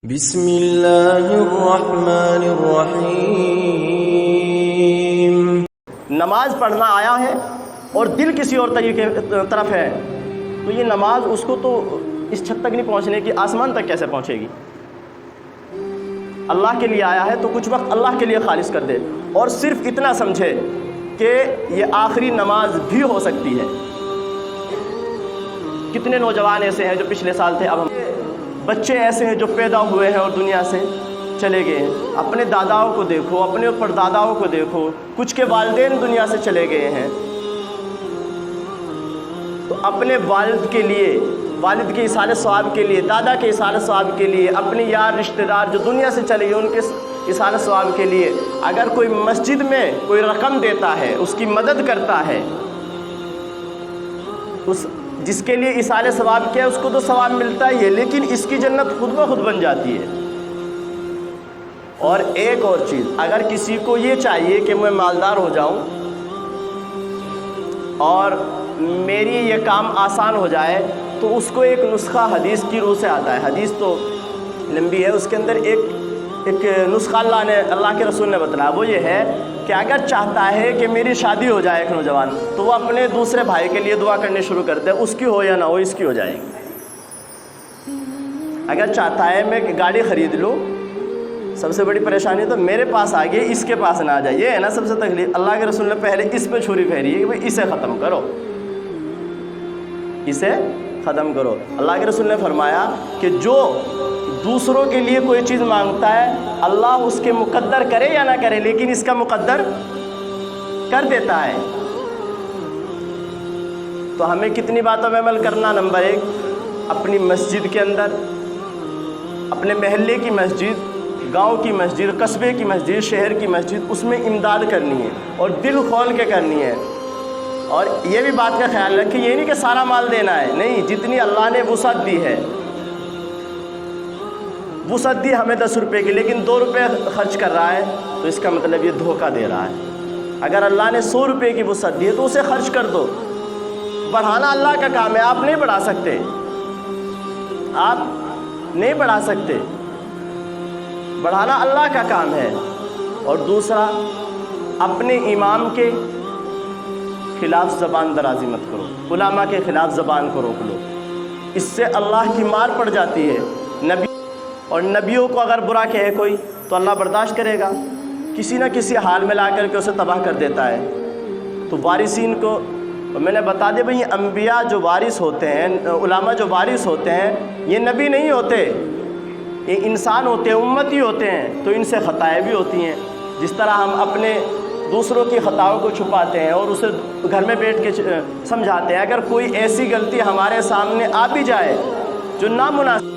بسم اللہ الرحمن الرحیم۔ نماز پڑھنا آیا ہے اور دل کسی اور طریقے طرف ہے تو یہ نماز اس کو تو اس چھت تک نہیں پہنچنے کی، آسمان تک کیسے پہنچے گی؟ اللہ کے لیے آیا ہے تو کچھ وقت اللہ کے لیے خالص کر دے اور صرف اتنا سمجھے کہ یہ آخری نماز بھی ہو سکتی ہے۔ کتنے نوجوان ایسے ہیں جو پچھلے سال تھے، اب ہم بچے ایسے ہیں جو پیدا ہوئے ہیں اور دنیا سے چلے گئے ہیں۔ اپنے داداؤں کو دیکھو، اپنے پرداداؤں کو دیکھو، کچھ کے والدین دنیا سے چلے گئے ہیں، تو اپنے والد کے لیے، والد کے ایصال ثواب کے لیے، دادا کے ایصال ثواب کے لیے، اپنے یار رشتہ دار جو دنیا سے چلے گئے ان کے ایصال ثواب کے لیے اگر کوئی مسجد میں کوئی رقم دیتا ہے، اس کی مدد کرتا ہے، اس جس کے لیے ایصال ثواب کیا ہے اس کو تو ثواب ملتا ہی ہے، لیکن اس کی جنت خود بخود بن جاتی ہے۔ اور ایک اور چیز، اگر کسی کو یہ چاہیے کہ میں مالدار ہو جاؤں اور میری یہ کام آسان ہو جائے تو اس کو ایک نسخہ حدیث کی روح سے آتا ہے۔ حدیث تو لمبی ہے، اس کے اندر ایک نسخہ اللہ کے رسول نے بتلایا، وہ یہ ہے کہ اگر چاہتا ہے کہ میری شادی ہو جائے ایک نوجوان، تو وہ اپنے دوسرے بھائی کے لیے دعا کرنی شروع کر دے، اس کی ہو یا نہ ہو، اس کی ہو جائے گی۔ اگر چاہتا ہے میں گاڑی خرید لوں، سب سے بڑی پریشانی تو میرے پاس آ گئی، اس کے پاس نہ آ جائے، یہ ہے نا سب سے تکلیف۔ اللہ کے رسول نے پہلے اس پہ چھری پھیری ہے کہ بھئی اسے ختم کرو، اسے ختم کرو۔ اللہ کے رسول نے فرمایا کہ جو دوسروں کے لیے کوئی چیز مانگتا ہے، اللہ اس کے مقدر کرے یا نہ کرے لیکن اس کا مقدر کر دیتا ہے۔ تو ہمیں کتنی باتوں میں عمل کرنا؟ نمبر 1، اپنی مسجد کے اندر، اپنے محلے کی مسجد، گاؤں کی مسجد، قصبے کی مسجد، شہر کی مسجد، اس میں امداد کرنی ہے اور دل کھول کے کرنی ہے۔ اور یہ بھی بات کا خیال رکھیں، یہ نہیں کہ سارا مال دینا ہے، نہیں، جتنی اللہ نے وسعت دی ہے، وسعت دی ہمیں 10 روپے کی لیکن 2 روپے خرچ کر رہا ہے تو اس کا مطلب یہ دھوکہ دے رہا ہے۔ اگر اللہ نے 100 روپے کی وسعت دی ہے تو اسے خرچ کر دو۔ بڑھانا اللہ کا کام ہے، آپ نہیں بڑھا سکتے، آپ نہیں بڑھا سکتے، بڑھانا اللہ کا کام ہے۔ اور دوسرا، اپنے امام کے خلاف زبان درازی مت کرو، علماء کے خلاف زبان کو روک لو، اس سے اللہ کی مار پڑ جاتی ہے۔ نبیوں کو اگر برا کہے کوئی تو اللہ برداشت کرے گا، کسی نہ کسی حال میں لا کر کے اسے تباہ کر دیتا ہے۔ تو وارثین کو میں نے بتا دیا بھئی، انبیاء جو وارث ہوتے ہیں، علماء جو وارث ہوتے ہیں، یہ نبی نہیں ہوتے، یہ انسان ہوتے ہیں، امتی ہوتے ہیں، تو ان سے خطائیں بھی ہوتی ہیں۔ جس طرح ہم اپنے دوسروں کی خطاؤں کو چھپاتے ہیں اور اسے گھر میں بیٹھ کے سمجھاتے ہیں، اگر کوئی ایسی غلطی ہمارے سامنے آ بھی جائے جو نامناسب